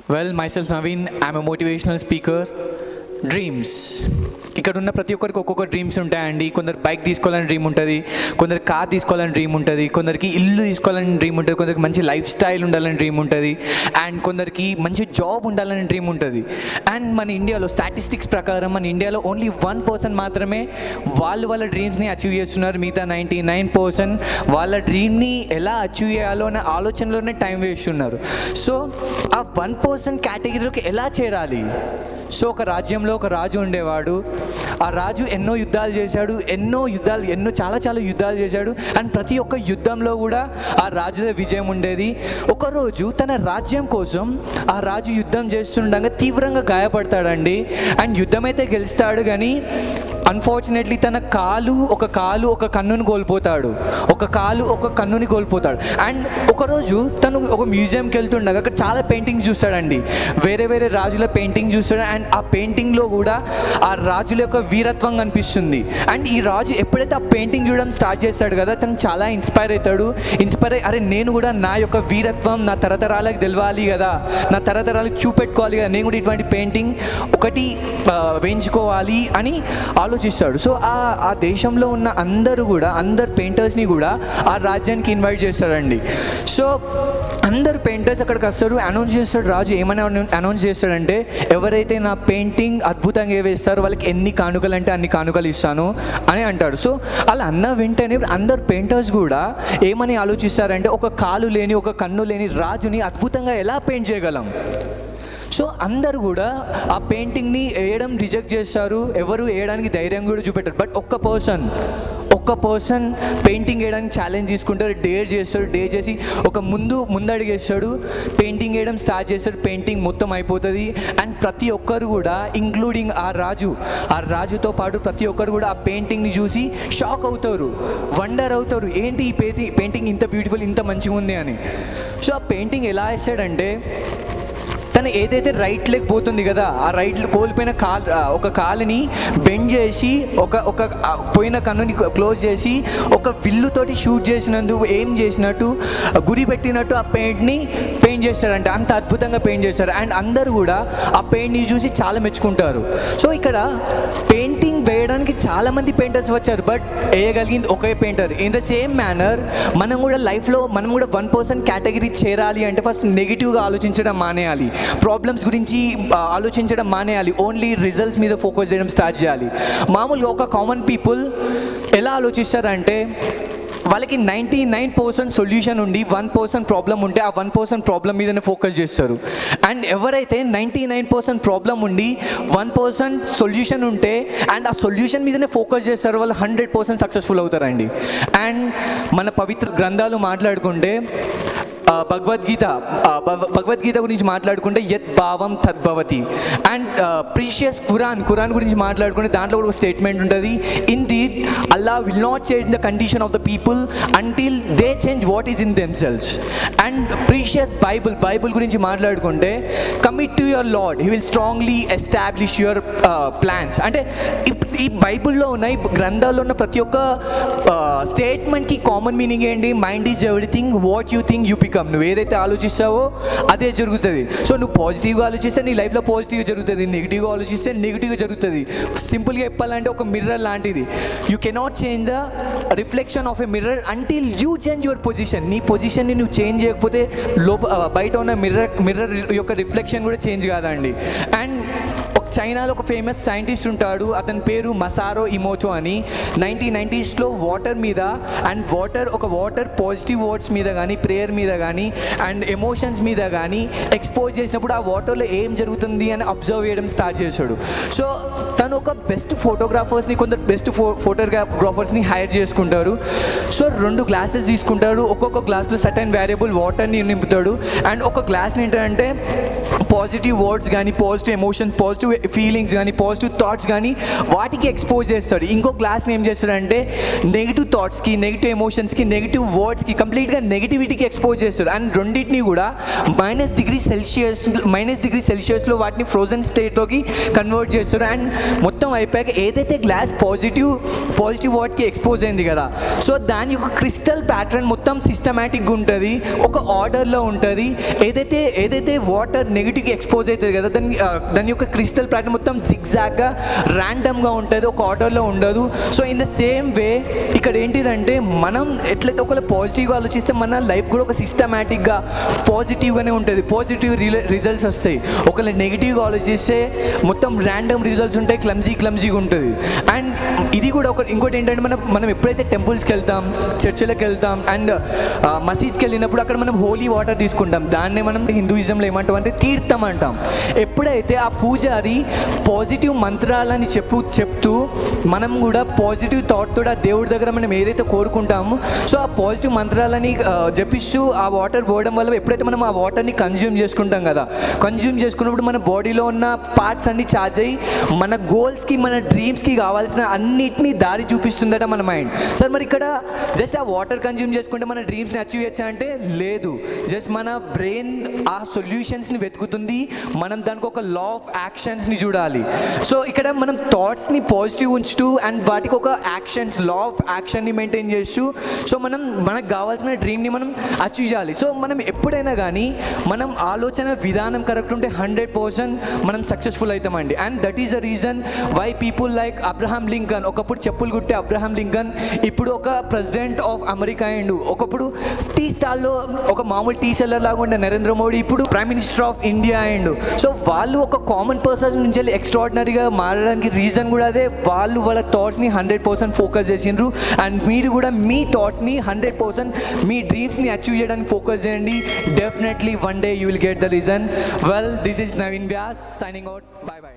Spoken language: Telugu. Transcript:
Well, myself Naveen, I'm a motivational speaker. Dreams ఇక్కడ ఉన్న ప్రతి ఒక్కరికి ఒక్కొక్క డ్రీమ్స్ ఉంటాయండి. కొందరు బైక్ తీసుకోవాలని డ్రీమ్ ఉంటుంది, కొందరు కార్ తీసుకోవాలని డ్రీమ్ ఉంటుంది, కొందరికి ఇల్లు తీసుకోవాలని డ్రీమ్ ఉంటుంది, కొందరికి మంచి లైఫ్ స్టైల్ ఉండాలని డ్రీమ్ ఉంటుంది, అండ్ కొందరికి మంచి జాబ్ ఉండాలని డ్రీమ్ ఉంటుంది. అండ్ మన ఇండియాలో స్టాటిస్టిక్స్ ప్రకారం మన ఇండియాలో ఓన్లీ 1% మాత్రమే వాళ్ళ డ్రీమ్స్ని అచీవ్ చేస్తున్నారు. మిగతా 99% వాళ్ళ డ్రీమ్ని ఎలా అచీవ్ చేయాలో అనే ఆలోచనలోనే టైం వేస్ట్ ఉన్నారు. సో ఆ 1% కేటగిరీలోకి ఎలా చేరాలి? సో ఒక రాజ్యంలో ఒక రాజు ఉండేవాడు. ఆ రాజు ఎన్నో యుద్ధాలు చేశాడు, చాలా యుద్ధాలు చేశాడు. అండ్ ప్రతి ఒక్క యుద్ధంలో కూడా ఆ రాజుదే విజయం ఉండేది. ఒకరోజు తన రాజ్యం కోసం ఆ రాజు యుద్ధం చేస్తుండగా తీవ్రంగా గాయపడతాడండి. అండ్ యుద్ధం అయితే గెలుస్తాడు, కానీ అన్ఫార్చునేట్లీ తన ఒక కన్నుని కోల్పోతాడు. అండ్ ఒకరోజు తను ఒక మ్యూజియంకి వెళ్తుండగా అక్కడ చాలా పెయింటింగ్స్ చూస్తాడండి, వేరే రాజుల పెయింటింగ్స్ చూస్తాడు. అండ్ ఆ పెయింటింగ్లో కూడా ఆ రాజుల యొక్క వీరత్వం కనిపిస్తుంది. అండ్ ఈ రాజు ఎప్పుడైతే ఆ పెయింటింగ్ చూడడం స్టార్ట్ చేస్తాడు కదా, తను చాలా ఇన్స్పైర్ అవుతాడు. అరే నేను కూడా నా యొక్క వీరత్వం నా తరతరాలకు తెలవాలి కదా, నా తరతరాలకు చూపెట్టుకోవాలి కదా, నేను కూడా ఇటువంటి పెయింటింగ్ ఒకటి వేయించుకోవాలి అని ఆలోచిస్తాడు. సో ఆ దేశంలో ఉన్న అందరు పెయింటర్స్ని కూడా ఆ రాజ్యానికి ఇన్వైట్ చేస్తాడండి. సో అందరు పెయింటర్స్ అక్కడికి వస్తారు. అనౌన్స్ చేస్తాడు రాజు. ఏమని అనౌన్స్ చేస్తాడంటే, ఎవరైతే నా పెయింటింగ్ అద్భుతంగా వేస్తారో వాళ్ళకి ఎన్ని కానుకలు అంటే అన్ని కానుకలు ఇస్తాను అని అంటాడు. సో అలా అన్న వెంటనే అందరు పెయింటర్స్ కూడా ఏమని ఆలోచిస్తారంటే, ఒక కాలు లేని ఒక కన్ను లేని రాజుని అద్భుతంగా ఎలా పెయింట్ చేయగలం? సో అందరు కూడా ఆ పెయింటింగ్ని వేయడం రిజెక్ట్ చేస్తారు. ఎవరు వేయడానికి ధైర్యం కూడా చూపెట్టారు. బట్ ఒక్క పర్సన్ పెయింటింగ్ వేయడానికి ఛాలెంజ్ తీసుకుంటారు, డేర్ చేసి ఒక ముందడుగేస్తాడు, పెయింటింగ్ వేయడం స్టార్ట్ చేస్తాడు. పెయింటింగ్ మొత్తం అయిపోతుంది. అండ్ ప్రతి ఒక్కరు కూడా ఇంక్లూడింగ్ ఆ రాజుతో పాటు ప్రతి ఒక్కరు కూడా ఆ పెయింటింగ్ని చూసి షాక్ అవుతారు, వండర్ అవుతారు, ఏంటి ఈ పెయింటింగ్ ఇంత బ్యూటిఫుల్, ఇంత మంచిగా ఉంది అని. సో ఆ పెయింటింగ్ ఎలా వేస్తాడంటే, తను ఏదైతే రైట్ లెగ్ పోతుంది కదా, ఆ రైట్ కోల్పోయిన ఒక కాలుని బెండ్ చేసి ఒక పోయిన కన్నుని క్లోజ్ చేసి ఒక విల్లుతోటి షూట్ చేసినందుకు ఏం చేసినట్టు గురి పెట్టినట్టు ఆ పెయింట్ని పెయింట్ చేస్తాడంటే అంత అద్భుతంగా పెయింట్ చేస్తారు. అండ్ అందరూ కూడా ఆ పెయింట్ని చూసి చాలా మెచ్చుకుంటారు. సో ఇక్కడ పెయింటింగ్ వేయడానికి చాలామంది పెయింటర్స్ వచ్చారు, బట్ వేయగలిగింది ఒకే painter. In the same manner మనం కూడా లైఫ్లో 1% కేటగిరీ చేరాలి అంటే ఫస్ట్ నెగిటివ్గా ఆలోచించడం మానేయాలి, ప్రాబ్లమ్స్ గురించి ఆలోచించడం మానేయాలి, ఓన్లీ రిజల్ట్స్ మీద ఫోకస్ చేయడం స్టార్ట్ చేయాలి. మామూలుగా ఒక కామన్ పీపుల్ ఎలా ఆలోచిస్తారంటే, వాళ్ళకి 99% సొల్యూషన్ ఉండి 1% ప్రాబ్లం ఉంటే ఆ 1% ప్రాబ్లం మీదనే ఫోకస్ చేస్తారు. అండ్ ఎవరైతే 99% ప్రాబ్లం ఉండి 1% సొల్యూషన్ ఉంటే అండ్ ఆ సొల్యూషన్ మీదనే ఫోకస్ చేస్తారో వాళ్ళు 100% సక్సెస్ఫుల్ అవుతారండి. అండ్ మన పవిత్ర గ్రంథాలు మాట్లాడుకుంటే భగవద్గీత గురించి మాట్లాడుకుంటే యత్ భావం తద్భవతి. అండ్ ప్రీషియస్ ఖురాన్ గురించి మాట్లాడుకుంటే దాంట్లో కూడా ఒక స్టేట్మెంట్ ఉంటుంది, indeed Allah will not change the condition of the people until they change what is in themselves. And precious Bible గురించి మాట్లాడుకుంటే commit to your lord, he will strongly establish your plans. అంటే ఈ బైబుల్లో ఉన్న ఈ గ్రంథాల్లో ఉన్న ప్రతి ఒక్క స్టేట్మెంట్కి కామన్ మీనింగ్ ఏంటి? Mind is everything, what you think you become. నువ్వు ఏదైతే ఆలోచిస్తావో అదే జరుగుతుంది. సో నువ్వు పాజిటివ్గా ఆలోచిస్తే నీ లైఫ్లో పాజిటివ్గా జరుగుతుంది, నెగిటివ్గా ఆలోచిస్తే నెగిటివ్గా జరుగుతుంది. సింపుల్గా చెప్పాలంటే ఒక మిర్రర్ లాంటిది. You cannot change the reflection of a mirror until you change your position. నీ పొజిషన్ని నువ్వు చేంజ్ చేయకపోతే బయట ఉన్న మిర్రర్ యొక్క రిఫ్లెక్షన్ కూడా చేంజ్ కాదండి. అండ్ చైనాలో ఒక ఫేమస్ సైంటిస్ట్ ఉంటాడు, అతని పేరు మసారో ఇమోటో అని. 1990s వాటర్ మీద అండ్ వాటర్ పాజిటివ్ వర్డ్స్ మీద కానీ, ప్రేయర్ మీద కానీ అండ్ ఎమోషన్స్ మీద కానీ ఎక్స్పోజ్ చేసినప్పుడు ఆ వాటర్లో ఏం జరుగుతుంది అని అబ్జర్వ్ చేయడం స్టార్ట్ చేశాడు. సో తను ఒక బెస్ట్ ఫోటోగ్రాఫర్స్ని, కొందరు బెస్ట్ ఫోటోగ్రాఫర్స్ని హైర్ చేసుకుంటారు. సో 2 గ్లాసెస్ తీసుకుంటాడు, ఒక్కొక్క గ్లాస్లో సర్టెన్ వేరియబుల్ వాటర్ని నింపుతాడు. అండ్ ఒక గ్లాస్ని ఏంటంటే పాజిటివ్ వర్డ్స్ కానీ, పాజిటివ్ ఎమోషన్, పాజిటివ్ ఫీలింగ్స్ కానీ పాజిటివ్ థాట్స్ కానీ వాటికి ఎక్స్పోజ్ చేస్తాడు. ఇంకో గ్లాస్ని ఏం చేస్తాడంటే నెగిటివ్ థాట్స్కి, నెగిటివ్ ఎమోషన్స్కి, నెగిటివ్ వర్డ్స్కి, కంప్లీట్గా నెగిటివిటీకి ఎక్స్పోజ్ చేస్తాడు. అండ్ రెండింటిని కూడా -°C వాటిని ఫ్రోజన్ స్టేట్లోకి కన్వర్ట్ చేస్తాడు. అండ్ మొత్తం అయిపోయాక ఏదైతే గ్లాస్ పాజిటివ్ వాట్కి ఎక్స్పోజ్ అయింది కదా, సో దాని యొక్క క్రిస్టల్ ప్యాటర్న్ మొత్తం సిస్టమేటిక్గా ఉంటుంది, ఒక ఆర్డర్లో ఉంటుంది. ఏదైతే వాటర్ నెగిటివ్కి ఎక్స్పోజ్ అవుతుంది కదా, దాని యొక్క క్రిస్టల్ ప్యాటర్న్ మొత్తం జిగ్జాగ్గా ర్యాండమ్గా ఉంటుంది, ఒక ఆర్డర్లో ఉండదు. So in the same way ఇక్కడ ఏంటిదంటే మనం ఎట్లయితే ఒకవేళ పాజిటివ్గా ఆలోచిస్తే మన లైఫ్ కూడా ఒక సిస్టమేటిక్గా పాజిటివ్గానే ఉంటుంది, పాజిటివ్ రిజల్ట్స్ వస్తాయి. ఒకవేళ నెగిటివ్గా ఆలోచిస్తే మొత్తం ర్యాండమ్ రిజల్ట్స్ ఉంటాయి, క్లమ్జీగా ఉంటుంది. అండ్ ఇది కూడా ఇంకోటి ఏంటంటే మనం ఎప్పుడైతే టెంపుల్స్కి వెళ్తాం, చర్చిలకు వెళ్తాం అండ్ మసీద్కి వెళ్ళినప్పుడు అక్కడ మనం హోలీ వాటర్ తీసుకుంటాం. దాన్నే మనం హిందూయిజంలో ఏమంటాం అంటే తీర్థం అంటాం. ఎప్పుడైతే ఆ పూజారి పాజిటివ్ మంత్రాలని చెప్తూ మనం కూడా పాజిటివ్ థాట్తో ఆ దేవుడి దగ్గర మనం ఏదైతే కోరుకుంటామో, సో ఆ పాజిటివ్ మంత్రాలని జపిస్తూ ఆ వాటర్ పోవడం వల్ల ఎప్పుడైతే మనం ఆ వాటర్ని కన్జ్యూమ్ చేసుకుంటాం కదా, కన్జ్యూమ్ చేసుకున్నప్పుడు మన బాడీలో ఉన్న పార్ట్స్ అన్ని ఛార్జ్ అయ్యి మన గోల్స్కి, మన డ్రీమ్స్కి కావాల్సిన అన్నిటినీ దారి చూపిస్తుందట మన మైండ్. సార్ మరి ఇక్కడ జస్ట్ ఆ వాటర్ కన్జ్యూమ్ చేసుకుంటే మన డ్రీమ్స్ని అచీవ్ చేయొచ్చా అంటే లేదు. జస్ట్ మన బ్రెయిన్ ఆ సొల్యూషన్స్ని వెతుకుతుంది, మనం దానికి ఒక లా ఆఫ్ యాక్షన్స్ని చూడాలి. సో ఇక్కడ మనం థాట్స్ని పాజిటివ్ ఉంచుతూ అండ్ వాటికి ఒక లా ఆఫ్ యాక్షన్ని మెయింటైన్ చేస్తూ సో మనకు కావాల్సిన డ్రీమ్ని మనం అచీవ్ చేయాలి. సో మనం ఎప్పుడైనా కానీ మనం ఆలోచన విధానం కరెక్ట్ ఉంటే 100% మనం సక్సెస్ఫుల్ అవుతామండి. And that is the reason why people like Abraham Lincoln, ఒకప్పుడు చెప్పులు కుట్టే అబ్రహాం లింకన్ ఇప్పుడు ఒక ప్రెసిడెంట్ ఆఫ్ అమెరికా అయ్యిండు. ఒకప్పుడు టీ స్టాల్లో ఒక మామూలు టీ సెల్లర్ లాగా ఉండే నరేంద్ర మోడీ ఇప్పుడు ప్రైమ్ మినిస్టర్ ఆఫ్ ఇండియా అయ్యిండు. సో వాళ్ళు ఒక కామన్ పర్సన్ నుంచి వెళ్ళి ఎక్స్ట్రాడినరీగా మారడానికి రీజన్ కూడా అదే. వాళ్ళ థాట్స్ని 100% ఫోకస్ చేసిండ్రు. అండ్ మీరు కూడా మీ థాట్స్ని 100% మీ డ్రీమ్స్ని అచీవ్ చేయడానికి ఫోకస్ చేయండి. Definitely one day you will get the reason. Well, this is Naveen Vyas signing out. Bye by.